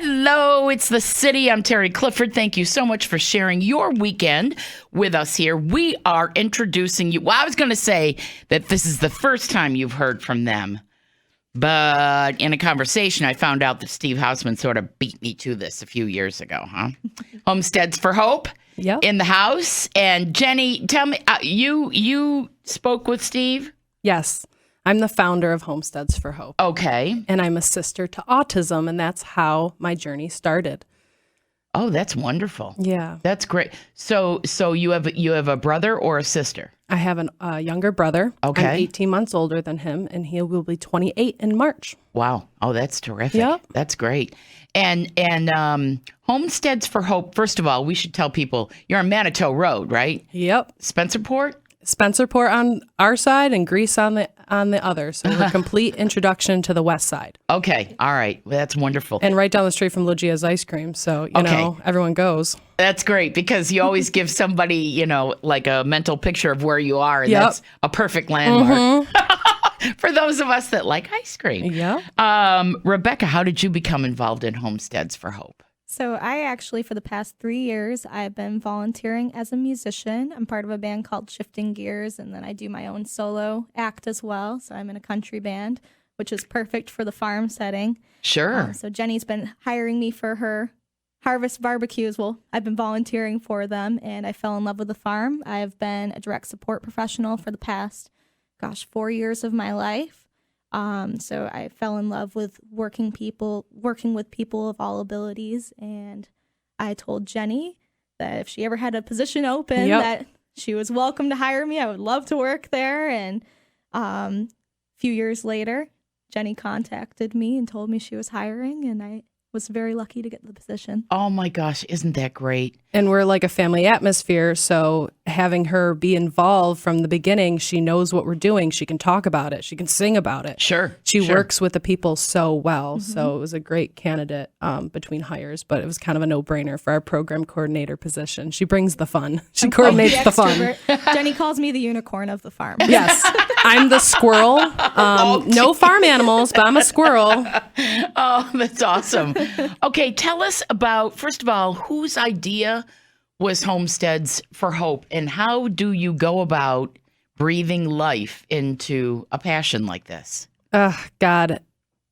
Hello, it's the city. I'm Terry Clifford. Thank you so much for sharing your weekend with us here. We are introducing you. Well, I was going to say that this is the first time you've heard from them, but in a conversation, I found out that Steve Hausman sort of beat me to this a few years ago, huh? Homesteads for Hope in the house. And Jenny, tell me, you spoke with Steve? Yes. I'm the founder of Homesteads for Hope. Okay. And I'm a sister to autism, and that's how my journey started. Oh, that's wonderful. Yeah. That's great. So you have a brother or a sister? I have a younger brother. Okay. I'm 18 months older than him, and he will be 28 in March. Wow. Oh, that's terrific. Yep. That's great. And Homesteads for Hope, first of all, we should tell people you're on Manitou Road, right? Yep. Spencerport on our side and Greece on the other. So we're a complete introduction to the west side. Okay. All right. Well, that's wonderful. And right down the street from Luigia's Ice Cream. So, you know, everyone goes. That's great because you always give somebody, you know, like a mental picture of where you are. And that's a perfect landmark for those of us that like ice cream. Yeah. Rebecca, how did you become involved in Homesteads for Hope? So I actually, for the past 3 years, I've been volunteering as a musician. I'm part of a band called Shifting Gears, and then I do my own solo act as well. So I'm in a country band, which is perfect for the farm setting. Sure. So Jenny's been hiring me for her harvest barbecues. Well, I've been volunteering for them, and I fell in love with the farm. I've been a direct support professional for the past, 4 years of my life. So I fell in love with working with people of all abilities, and I told Jenny that if she ever had a position open, that she was welcome to hire me. I would love to work there. And a few years later, Jenny contacted me and told me she was hiring, and I was very lucky to get the position. Oh my gosh, isn't that great? And we're like a family atmosphere, so having her be involved from the beginning, she knows what we're doing. She can talk about it. She can sing about it. Sure. She works with the people so well. So it was a great candidate between hires, but it was kind of a no-brainer for our program coordinator position. She brings the fun. She coordinates the fun. Jenny calls me the unicorn of the farm. Yes. I'm the squirrel. No farm animals, but I'm a squirrel. Oh, that's awesome. Okay, tell us about, first of all, whose idea was Homesteads for Hope, and how do you go about breathing life into a passion like this? God,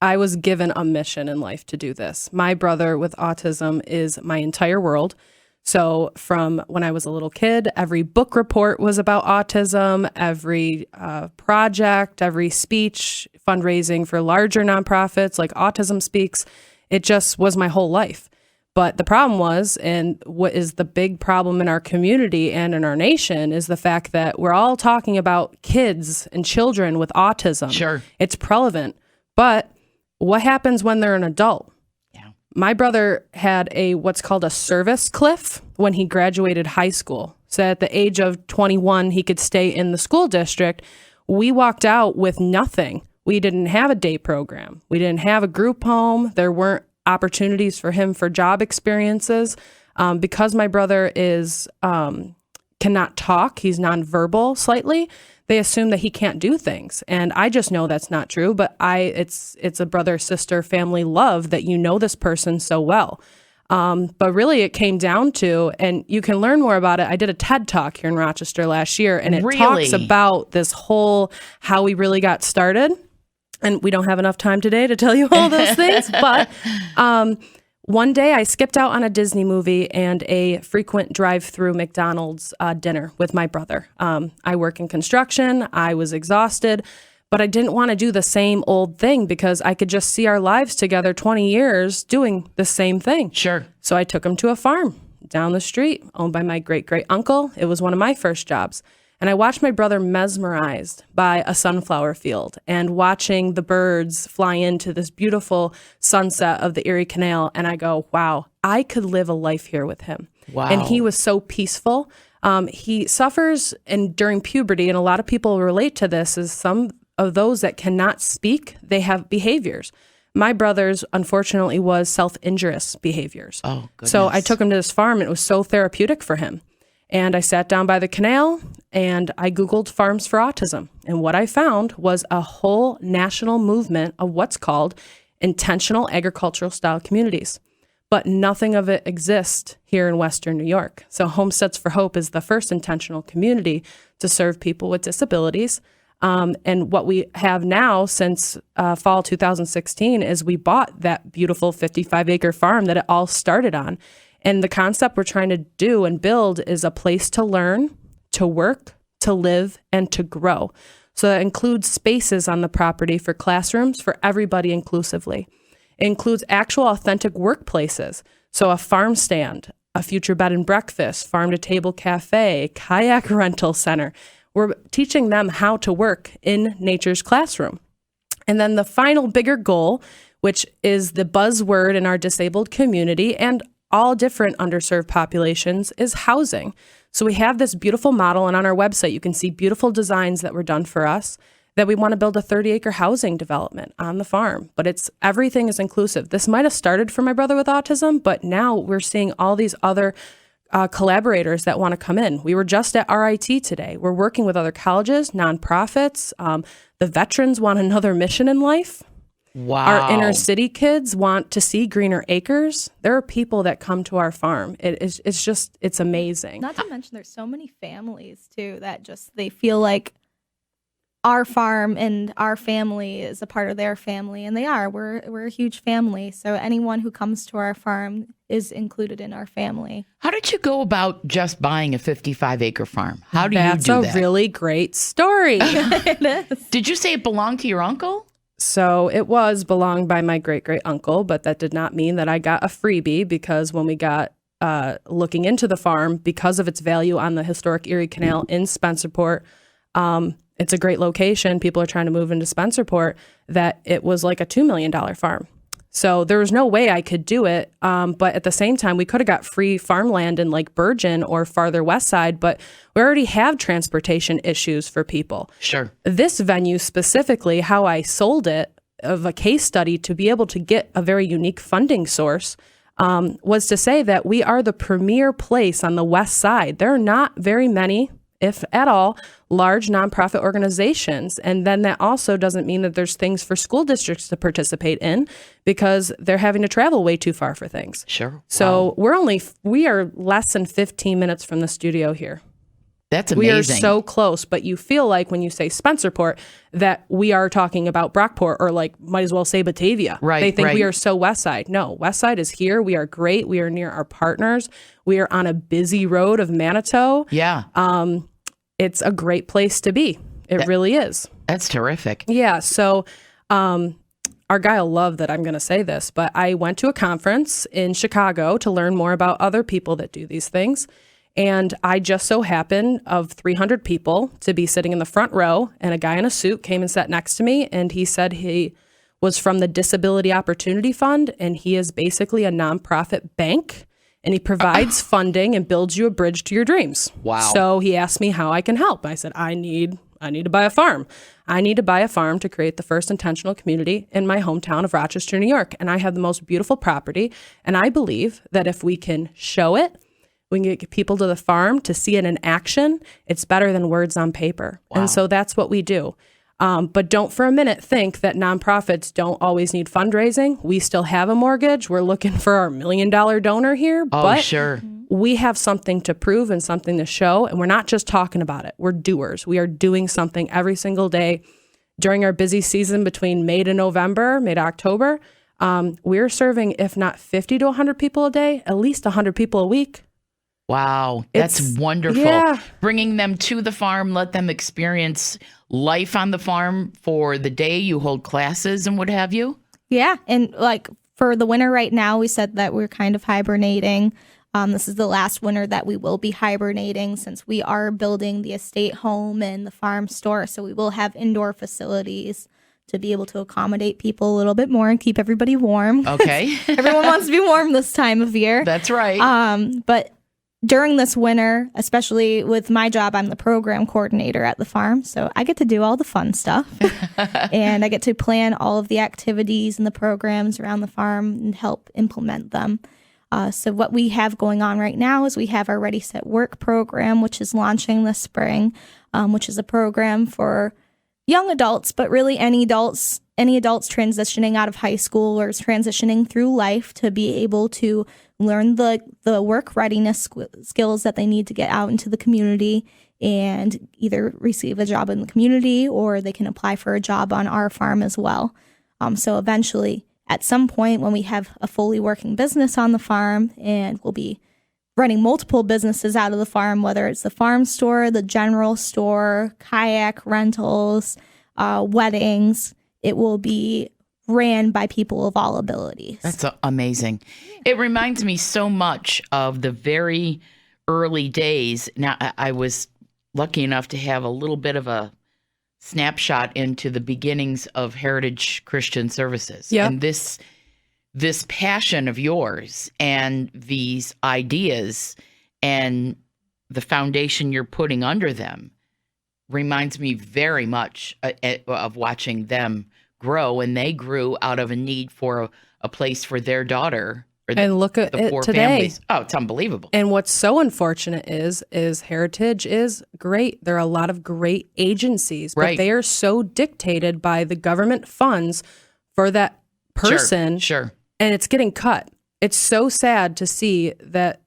I was given a mission in life to do this. My brother with autism is my entire world. So from when I was a little kid, every book report was about autism, every project, every speech, fundraising for larger nonprofits like Autism Speaks. It just was my whole life. But the problem was, and what is the big problem in our community and in our nation, is the fact that we're all talking about kids and children with autism. Sure. It's prevalent. But what happens when they're an adult? Yeah. My brother had what's called a service cliff when he graduated high school. So at the age of 21, he could stay in the school district. We walked out with nothing. We didn't have a day program. We didn't have a group home. There weren't opportunities for him for job experiences. Because my brother cannot talk, he's nonverbal slightly, they assume that he can't do things. And I just know that's not true, but it's a brother-sister family love that you know this person so well. But really it came down to, and you can learn more about it. I did a TED Talk here in Rochester last year, and it talks about this whole, how we really got started. And we don't have enough time today to tell you all those things. But one day I skipped out on a Disney movie and a frequent drive-through McDonald's dinner with my brother. I work in construction. I was exhausted, but I didn't want to do the same old thing because I could just see our lives together 20 years doing the same thing. Sure. So I took him to a farm down the street owned by my great-great-uncle. It was one of my first jobs. And I watched my brother mesmerized by a sunflower field and watching the birds fly into this beautiful sunset of the Erie Canal. And I go, wow, I could live a life here with him. Wow. And he was so peaceful. He suffers during puberty, and a lot of people relate to this, is some of those that cannot speak, they have behaviors. My brother's, unfortunately, was self-injurious behaviors. Oh, goodness. So I took him to this farm, and it was so therapeutic for him. And I sat down by the canal and I Googled farms for autism. And what I found was a whole national movement of what's called intentional agricultural style communities. but nothing of it exists here in Western New York. So Homesteads for Hope is the first intentional community to serve people with disabilities. And what we have now since fall 2016 is we bought that beautiful 55-acre farm that it all started on. And the concept we're trying to do and build is a place to learn, to work, to live, and to grow. So that includes spaces on the property for classrooms for everybody inclusively. It includes actual authentic workplaces. So a farm stand, a future bed and breakfast, farm-to-table cafe, kayak rental center. We're teaching them how to work in nature's classroom. And then the final bigger goal, which is the buzzword in our disabled community and all different underserved populations, is housing. So we have this beautiful model, and on our website, you can see beautiful designs that were done for us, that we want to build a 30-acre housing development on the farm, but everything is inclusive. This might have started for my brother with autism, but now we're seeing all these other collaborators that want to come in. We were just at RIT today. We're working with other colleges, nonprofits. The veterans want another mission in life. Wow. Our inner city kids want to see greener acres. There are people that come to our farm. It's amazing. Not to mention there's so many families too that they feel like our farm and our family is a part of their family, and they are. We're a huge family. So anyone who comes to our farm is included in our family. How did you go about just buying a 55-acre farm? How do you That's do that? That's a really great story. It is. Did you say it belonged to your uncle? So it was belonged by my great-great-uncle, but that did not mean that I got a freebie, because when we got looking into the farm, because of its value on the historic Erie Canal in Spencerport, it's a great location. People are trying to move into Spencerport, that it was like a $2 million farm. So there was no way I could do it. But at the same time, we could have got free farmland in like Bergen or farther west side, but we already have transportation issues for people. Sure. This venue specifically, how I sold it of a case study to be able to get a very unique funding source, was to say that we are the premier place on the west side. There are not very many, if at all, large nonprofit organizations. And then that also doesn't mean that there's things for school districts to participate in, because they're having to travel way too far for things. Sure. So we are less than 15 minutes from the studio here. That's amazing. We are so close, but you feel like when you say Spencerport that we are talking about Brockport, or like might as well say Batavia. Right. They think we are so west side. No, west side is here. We are great. We are near our partners. We are on a busy road of Manitou. Yeah. It's a great place to be. It really is. That's terrific. Yeah. So our guy will love that I'm going to say this, but I went to a conference in Chicago to learn more about other people that do these things. And I just so happened, of 300 people, to be sitting in the front row, and a guy in a suit came and sat next to me, and he said he was from the Disability Opportunity Fund, and he is basically a nonprofit bank, and he provides funding and builds you a bridge to your dreams. Wow. So he asked me how I can help. I said, I need to buy a farm. I need to buy a farm to create the first intentional community in my hometown of Rochester, New York. And I have the most beautiful property, and I believe that if we can show it, we can get people to the farm to see it in action. It's better than words on paper. Wow. And so that's what we do. But don't for a minute think that nonprofits don't always need fundraising. We still have a mortgage. We're looking for our $1 million donor here. Oh, but sure. we have something to prove and something to show. And we're not just talking about it. We're doers. We are doing something every single day. During our busy season between May to October, we're serving, if not 50 to 100 people a day, at least 100 people a week. Wow, that's wonderful. Yeah. Bringing them to the farm, let them experience life on the farm for the day. You hold classes and what have you. Yeah, and like for the winter right now, we said that we're kind of hibernating. This is the last winter that we will be hibernating, since we are building the estate home and the farm store. So we will have indoor facilities to be able to accommodate people a little bit more and keep everybody warm. Okay. Everyone wants to be warm this time of year. That's right. But during this winter, especially with my job, I'm the program coordinator at the farm. So I get to do all the fun stuff and I get to plan all of the activities and the programs around the farm and help implement them. So what we have going on right now is we have our Ready, Set, Work program, which is launching this spring, which is a program for young adults, but really any adults any adults transitioning out of high school or transitioning through life to be able to learn the work readiness skills that they need to get out into the community and either receive a job in the community or they can apply for a job on our farm as well. So eventually, at some point when we have a fully working business on the farm and we'll be running multiple businesses out of the farm, whether it's the farm store, the general store, kayak rentals, weddings, it will be ran by people of all abilities. That's amazing. It reminds me so much of the very early days. Now, I was lucky enough to have a little bit of a snapshot into the beginnings of Heritage Christian Services. Yeah. And this passion of yours and these ideas and the foundation you're putting under them reminds me very much of watching them grow. And they grew out of a need for a place for their daughter. And look at the it four today. families. Oh, it's unbelievable. And what's so unfortunate is Heritage is great. There are a lot of great agencies, but Right. they are so dictated by the government funds for that person. Sure. And it's getting cut. It's so sad to see that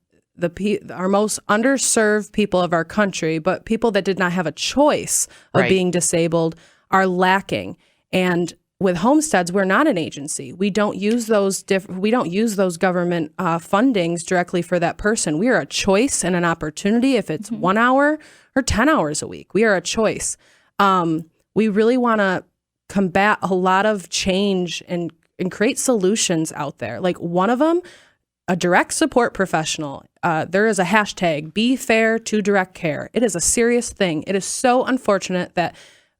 our most underserved people of our country, but people that did not have a choice of Right. being disabled, are lacking. And with Homesteads, we're not an agency. We don't use those government fundings directly for that person. We are a choice and an opportunity. If it's 1 hour or 10 hours a week, we are a choice. We really want to combat a lot of change and create solutions out there. Like one of them, a direct support professional. There is a hashtag, Be Fair to Direct Care. It is a serious thing. It is so unfortunate that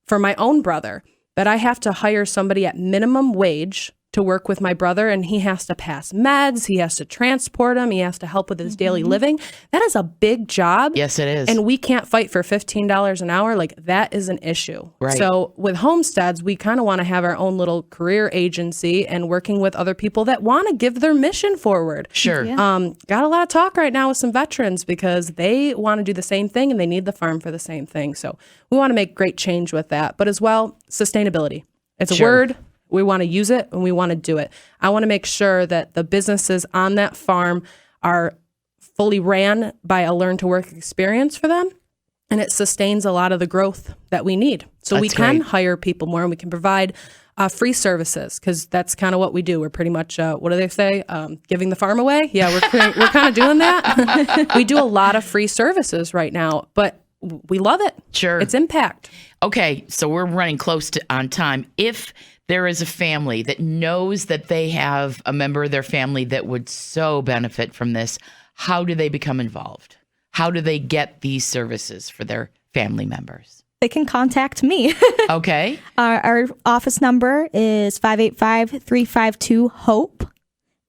for my own brother, that I have to hire somebody at minimum wage to work with my brother, and he has to pass meds, he has to transport him, he has to help with his daily living. That is a big job. Yes, it is. And we can't fight for $15 an hour. Like, that is an issue. Right. So with Homesteads, we kind of want to have our own little career agency and working with other people that want to give their mission forward. Sure. Yeah. Got a lot of talk right now with some veterans because they want to do the same thing and they need the farm for the same thing. So we want to make great change with that. But as well, sustainability. It's a Sure. word. We want to use it and we want to do it. I want to make sure that the businesses on that farm are fully ran by a learn to work experience for them. And it sustains a lot of the growth that we need. So we That's can great. hire people more and we can provide free services because that's kind of what we do. We're pretty much, what do they say? Giving the farm away? Yeah, we're kind of doing that. We do a lot of free services right now, but we love it. Sure. It's impact. Okay, so we're running close to on time. If there is a family that knows that they have a member of their family that would so benefit from this, how do they become involved? How do they get these services for their family members? They can contact me. Okay. Our office number is 585-352-HOPE.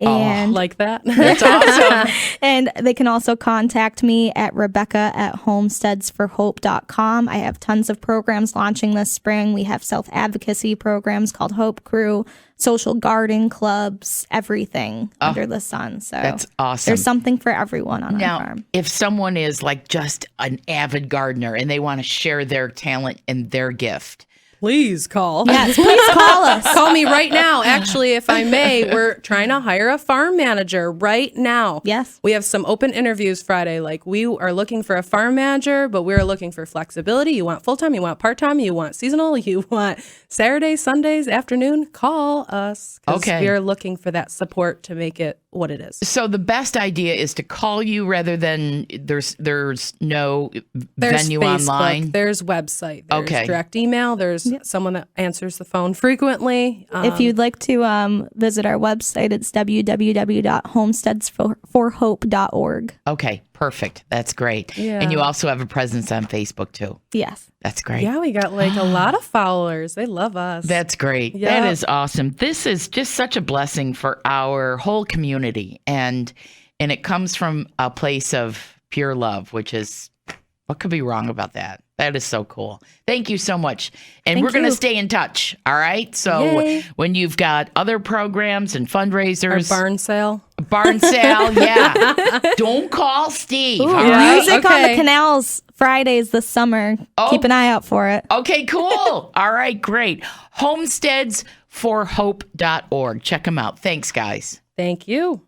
And Like that. That's awesome. and they can also contact me at Rebecca@homesteadsforhope.com. I have tons of programs launching this spring. We have self-advocacy programs called Hope Crew, social garden clubs, everything under the sun. So That's awesome. there's something for everyone on our Now, farm. if someone is like just an avid gardener and they want to share their talent and their gift, Please call. Yes, please call us. Call me right now. Actually, if I may, we're trying to hire a farm manager right now. Yes. We have some open interviews Friday. Like, we are looking for a farm manager, but we're looking for flexibility. You want full-time, you want part-time, you want seasonal, you want Saturdays, Sundays, afternoon. Call us. 'Cause Okay. we are looking for that support to make it what it is. so the best idea is to call you rather than there's no There's venue Facebook, online. there's website, there's Okay. direct email, there's someone that answers the phone frequently. If you'd like to visit our website, it's www.homesteadsforhope.org. Okay, perfect. That's great. Yeah. And you also have a presence on Facebook too. Yes. That's great. Yeah, we got like a lot of followers. They love us. That's great. Yeah. That is awesome. This is just such a blessing for our whole community, and it comes from a place of pure love, which is what could be wrong about that? That is so cool. Thank you so much. And Thank we're going to you. stay in touch. All right. So Yay. when you've got other programs and Our fundraisers, barn sale. barn sale, yeah. Don't call Steve. Ooh, all yeah. right? music on okay. the canals Fridays this summer. Oh. Keep an eye out for it. Okay, cool. All right, great. Homesteads forhope.org. Check them out. Thanks, guys. Thank you.